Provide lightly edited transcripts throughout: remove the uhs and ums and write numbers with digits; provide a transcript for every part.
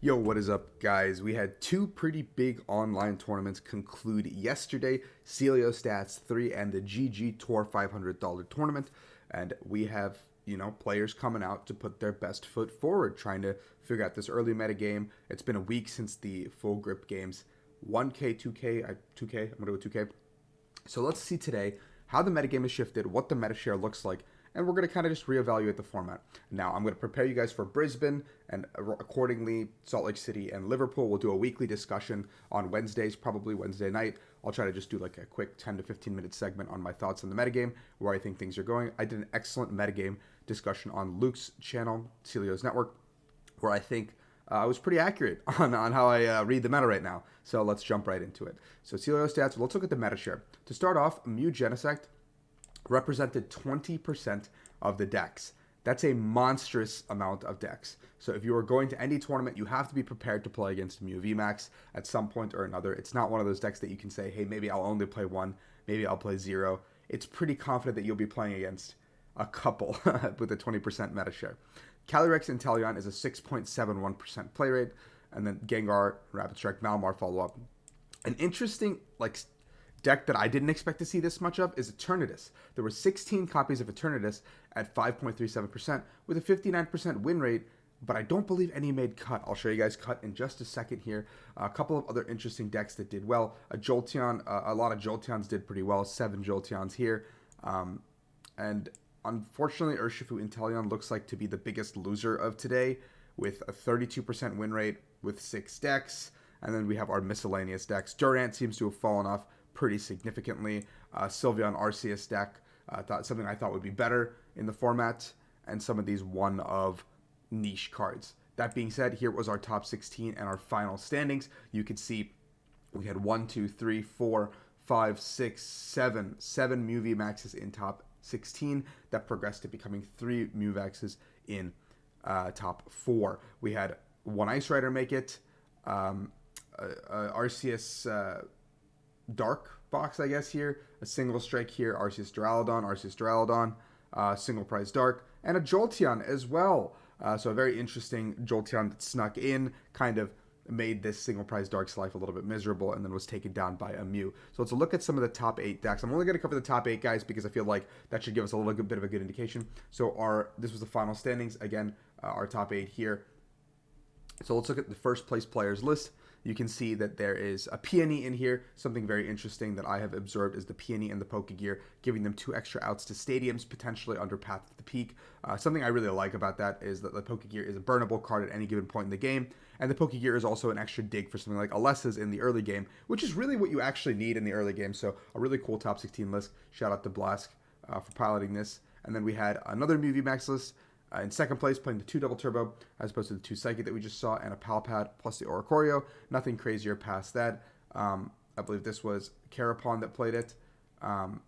Yo, what is up, guys? We had two pretty big online tournaments conclude yesterday, CelioStats 3 and the GGTOOR $500 tournament. And we have, players coming out to put their best foot forward, trying to figure out this early meta game. It's been a week since the full grip games. 1K, 2K, 2K, I'm going to go 2K. So let's see today how the metagame has shifted, what the meta share looks like, and we're going to kind of just reevaluate the format. Now, I'm going to prepare you guys for Brisbane, and accordingly, Salt Lake City and Liverpool. We'll do a weekly discussion on Wednesdays, probably Wednesday night. I'll try to just do like a quick 10 to 15 minute segment on my thoughts on the metagame, where I think things are going. I did an excellent metagame discussion on Luke's channel, Celio's Network, where I think I was pretty accurate on how I read the meta right now. So let's jump right into it. So CelioStats, let's look at the meta share. To start off, Mew Genesect represented 20% of the decks. That's a monstrous amount of decks. So if you are going to any tournament, you have to be prepared to play against Mew VMAX at some point or another. It's not one of those decks that you can say, hey, maybe I'll only play one, maybe I'll play zero. It's pretty confident that you'll be playing against a couple with a 20% meta share. Calyrex Inteleon is a 6.71% play rate, and then Gengar, Rapid Strike, Malamar follow up. An interesting deck that I didn't expect to see this much of is Eternatus. There were 16 copies of Eternatus at 5.37% with a 59% win rate, but I don't believe any made cut. I'll show you guys cut in just a second here. A couple of other interesting decks that did well. A Jolteon, a lot of Jolteons did pretty well. 7 Jolteons here. And unfortunately, Urshifu Inteleon looks like to be the biggest loser of today with a 32% win rate with 6 decks. And then we have our miscellaneous decks. Durant seems to have fallen off pretty significantly. Sylveon Arceus deck, something I thought would be better in the format, and some of these one of niche cards. That being said, here was our top 16 and our final standings. You can see we had 1, 2, 3, 4, 5, 6, 7 Mew VMAXs in top 16 that progressed to becoming 3 Mew VMAXs in top 4. We had 1 Ice Rider make it, Arceus Dark box, I guess, here. A single strike here, Arceus Duraludon, single prize Dark, and a Jolteon as well. So a very interesting Jolteon that snuck in, kind of made this single prize Dark's life a little bit miserable, and then was taken down by a Mew. So let's look at some of the top 8 decks. I'm only going to cover the top 8 guys because I feel like that should give us a little bit of a good indication. So this was the final standings. Again, our top 8 here. So let's look at the first place players list. You can see that there is a Peony in here. Something very interesting that I have observed is the Peony and the Pokegear, giving them 2 extra outs to stadiums, potentially under Path to the Peak. Something I really like about that is that the Pokegear is a burnable card at any given point in the game, and the Pokegear is also an extra dig for something like Alessa's in the early game, which is really what you actually need in the early game. So a really cool top 16 list. Shout out to Blask for piloting this. And then we had another Mew VMAX list. In second place, playing the 2 Double Turbo, as opposed to the 2 Psychic that we just saw, and a Palpad plus the Oricorio. Nothing crazier past that. I believe this was Carapon that played it. And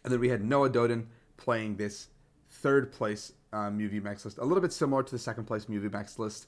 then we had Noah Doden playing this third place Mew VMAX list. A little bit similar to the second place Mew VMAX list,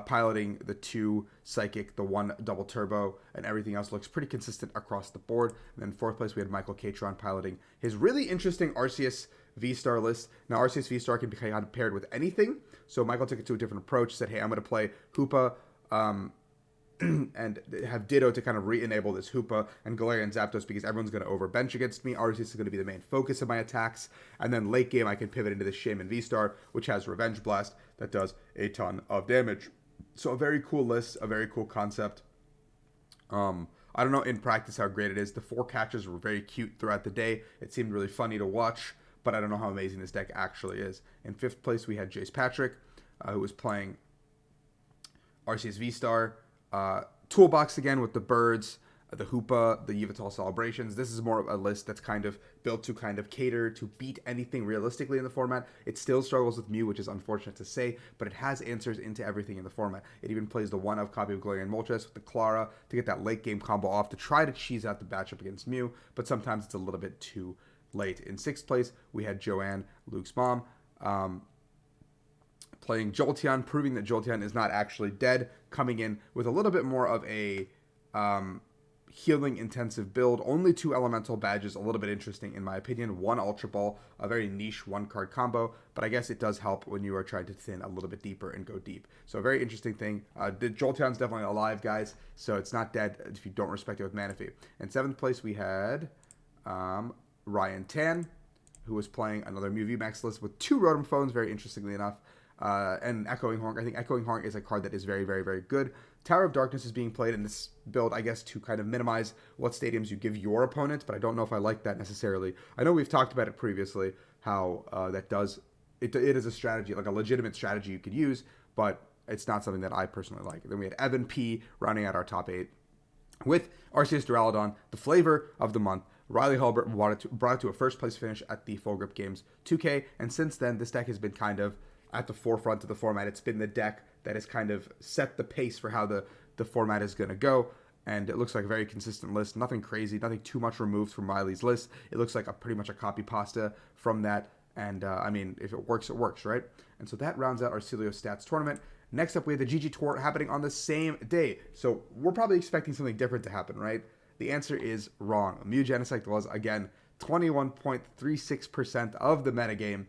piloting the 2 Psychic, the 1 Double Turbo, and everything else looks pretty consistent across the board. And then fourth place, we had Michael Catron piloting his really interesting Arceus V-Star list. Now, Arceus V-Star can be kind of paired with anything. So Michael took it to a different approach, said, hey, I'm going to play Hoopa and have Ditto to kind of re-enable this Hoopa and Galarian Zapdos because everyone's going to overbench against me. Arceus is going to be the main focus of my attacks. And then late game, I can pivot into the Shaman V-Star, which has Revenge Blast that does a ton of damage. So a very cool list, a very cool concept. I don't know in practice how great it is. The 4 catches were very cute throughout the day. It seemed really funny to watch, but I don't know how amazing this deck actually is. In fifth place, we had Jace Patrick, who was playing Arceus V-Star. Toolbox again with the birds, the Hoopa, the Yveltal Celebrations. This is more of a list that's kind of built to kind of cater to beat anything realistically in the format. It still struggles with Mew, which is unfortunate to say, but it has answers into everything in the format. It even plays the 1-of copy of Galarian Moltres with the Clara to get that late game combo off to try to cheese out the matchup against Mew, but sometimes it's a little bit too late. In sixth place, we had Joanne, Luke's mom, playing Jolteon, proving that Jolteon is not actually dead, coming in with a little bit more of a healing intensive build. Only 2 elemental badges, a little bit interesting in my opinion. 1 Ultra Ball, a very niche 1-card combo, but I guess it does help when you are trying to thin a little bit deeper and go deep. So a very interesting thing. The Jolteon's definitely alive, guys, so it's not dead if you don't respect it with Mana Fee. In 7th place, we had Ryan Tan, who was playing another Mew VMAX list with 2 Rotom phones, very interestingly enough. And Echoing Horn. I think Echoing Horn is a card that is very, very, very good. Tower of Darkness is being played in this build, I guess, to kind of minimize what stadiums you give your opponent, but I don't know if I like that necessarily. I know we've talked about it previously, how it is a strategy, like a legitimate strategy you could use, but it's not something that I personally like. Then we had Evan P rounding out our top 8 with Arceus Duraludon, the flavor of the month. Riley Hulbert brought it to a first-place finish at the Full Grip Games 2K, and since then, this deck has been kind of at the forefront of the format. It's been the deck that has kind of set the pace for how the format is going to go, and it looks like a very consistent list. Nothing crazy, nothing too much removed from Riley's list. It looks like pretty much a copy pasta from that, and I mean, if it works, right? And so that rounds out our CelioStats tournament. Next up, we have the GGTOOR happening on the same day, so we're probably expecting something different to happen, right? The answer is wrong. Mew Genesect was, again, 21.36% of the metagame.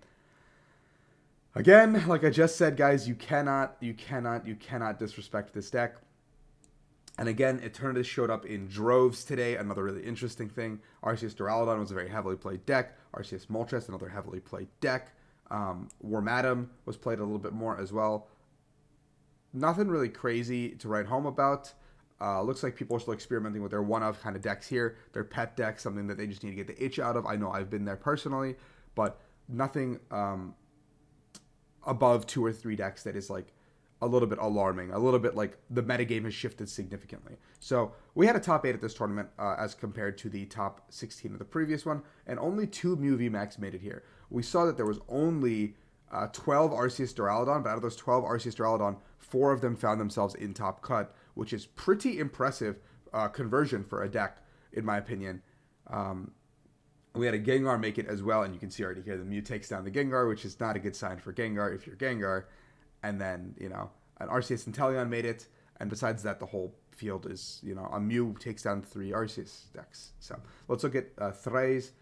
Again, like I just said, guys, you cannot disrespect this deck. And again, Eternatus showed up in droves today. Another really interesting thing. Arceus Duraludon was a very heavily played deck. Arceus Moltres, another heavily played deck. Wormadam was played a little bit more as well. Nothing really crazy to write home about. Looks like people are still experimenting with their one-of kind of decks here. Their pet deck, something that they just need to get the itch out of. I know I've been there personally, but nothing above 2 or 3 decks that is like a little bit alarming, a little bit like the metagame has shifted significantly. So we had a top 8 at this tournament as compared to the top 16 of the previous one, and only 2 Mew VMAX made it here. We saw that there was only 12 Arceus Duraludon, but out of those 12 Arceus Duraludon, 4 of them found themselves in top cut, which is pretty impressive conversion for a deck, in my opinion. We had a Gengar make it as well, and you can see already here the Mew takes down the Gengar, which is not a good sign for Gengar if you're Gengar. And then, an Arceus Inteleon made it, and besides that, the whole field is, a Mew takes down 3 Arceus decks. So let's look at Threy's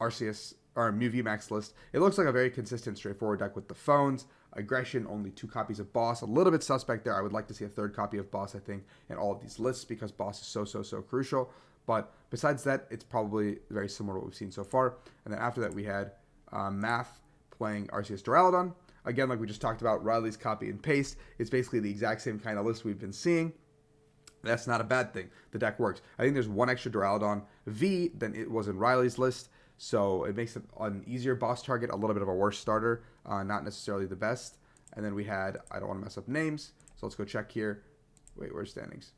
Arceus, or Mew VMAX list. It looks like a very consistent, straightforward deck with the phones. Aggression, only 2 copies of Boss. A little bit suspect there. I would like to see a 3rd copy of Boss, I think, in all of these lists, because Boss is so crucial. But besides that, it's probably very similar to what we've seen so far. And then after that, we had Math playing Arceus Duraludon. Again, like we just talked about, Riley's copy and paste. It's basically the exact same kind of list we've been seeing. That's not a bad thing. The deck works. I think there's 1 extra Duraludon V than it was in Riley's list. So it makes it an easier boss target, a little bit of a worse starter, not necessarily the best. And then we had, I don't want to mess up names, so let's go check here. Wait, where's standings?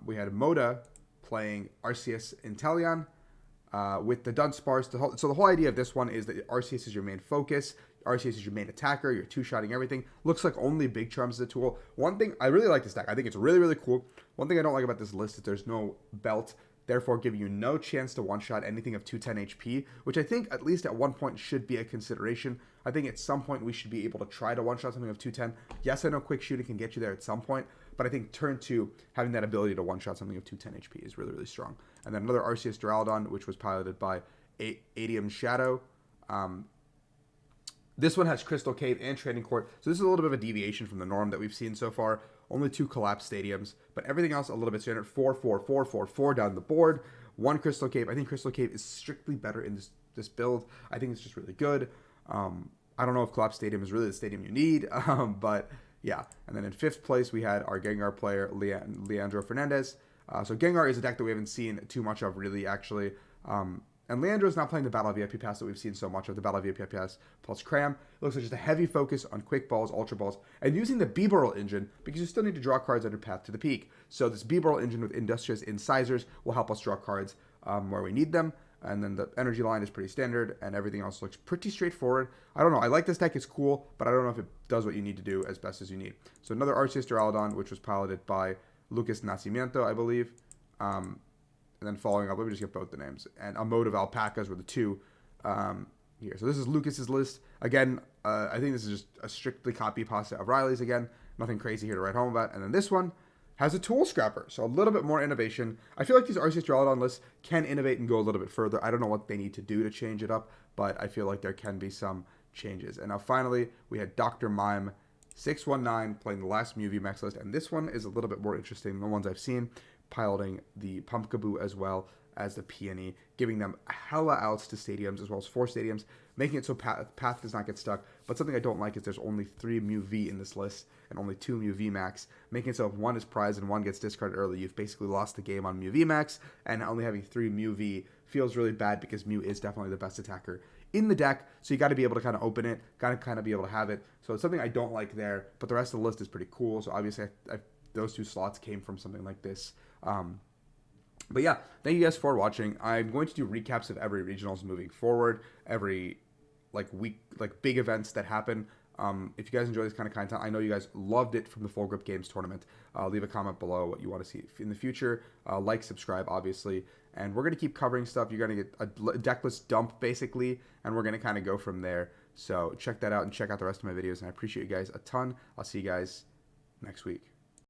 We had Moda playing Arceus Inteleon with the Dunsparce. So the whole idea of this one is that Arceus is your main focus. Arceus is your main attacker. You're 2-shotting everything. Looks like only Big Charms is a tool. One thing, I really like this deck. I think it's really cool. One thing I don't like about this list is there's no belt, therefore giving you no chance to one-shot anything of 210 HP, which I think at least at one point should be a consideration. I think at some point we should be able to try to one-shot something of 210. Yes, I know quick shooting can get you there at some point, but I think turn 2, having that ability to one-shot something of 210 HP is really strong. And then another Arceus Duraludon, which was piloted by Adium Shadow. This one has Crystal Cave and Training Court, so this is a little bit of a deviation from the norm that we've seen so far. Only 2 collapsed stadiums, but everything else a little bit standard. 4 down the board. 1 Crystal Cave. I think Crystal Cave is strictly better in this build. I think it's just really good. I don't know if Collapse Stadium is really the stadium you need, but yeah. And then in 5th place, we had our Gengar player, Leandro Fernandez. So Gengar is a deck that we haven't seen too much of, really, actually. And Leandro's not playing the Battle VIP Pass that we've seen so much of, the Battle VIP Pass plus Cram. It looks like just a heavy focus on Quick Balls, Ultra Balls, and using the B-Barrel engine, because you still need to draw cards under Path to the Peak. So this B-Barrel engine with Industrious Incisors will help us draw cards where we need them. And then the energy line is pretty standard, and everything else looks pretty straightforward. I don't know. I like this deck. It's cool, but I don't know if it does what you need to do as best as you need. So another Arceus Duraludon, which was piloted by Lucas Nascimento, I believe. And then following up, let me just get both the names. And A Mode of Alpacas were the 2 here. So this is Lucas's list. Again, I think this is just a strictly copy pasta of Riley's again. Nothing crazy here to write home about. And then this one, has a tool scrapper, so a little bit more innovation. I feel like these Arceus Duraludon lists can innovate and go a little bit further. I don't know what they need to do to change it up, but I feel like there can be some changes. And now finally, we had Dr. Mime 619 playing the last Mew VMAX list, and this one is a little bit more interesting than the ones I've seen, piloting the Pumpkaboo as well as the Peony, giving them hella outs to stadiums as well as 4 stadiums, making it so Path does not get stuck. But something I don't like is there's only 3 Mew V in this list and only 2 Mew V Max, making it so if one is prized and one gets discarded early, you've basically lost the game on Mew V Max, and only having 3 Mew V feels really bad because Mew is definitely the best attacker in the deck, so you got to be able to kind of open it, got to kind of be able to have it. So it's something I don't like there, but the rest of the list is pretty cool. So obviously those 2 slots came from something like this. But yeah, thank you guys for watching. I'm going to do recaps of every regionals moving forward, every week, big events that happen. If you guys enjoy this kind of content, I know you guys loved it from the Full Grip Games tournament. Leave a comment below what you want to see in the future. Like, subscribe, obviously. And we're going to keep covering stuff. You're going to get a deck list dump, basically, and we're going to kind of go from there. So check that out and check out the rest of my videos. And I appreciate you guys a ton. I'll see you guys next week.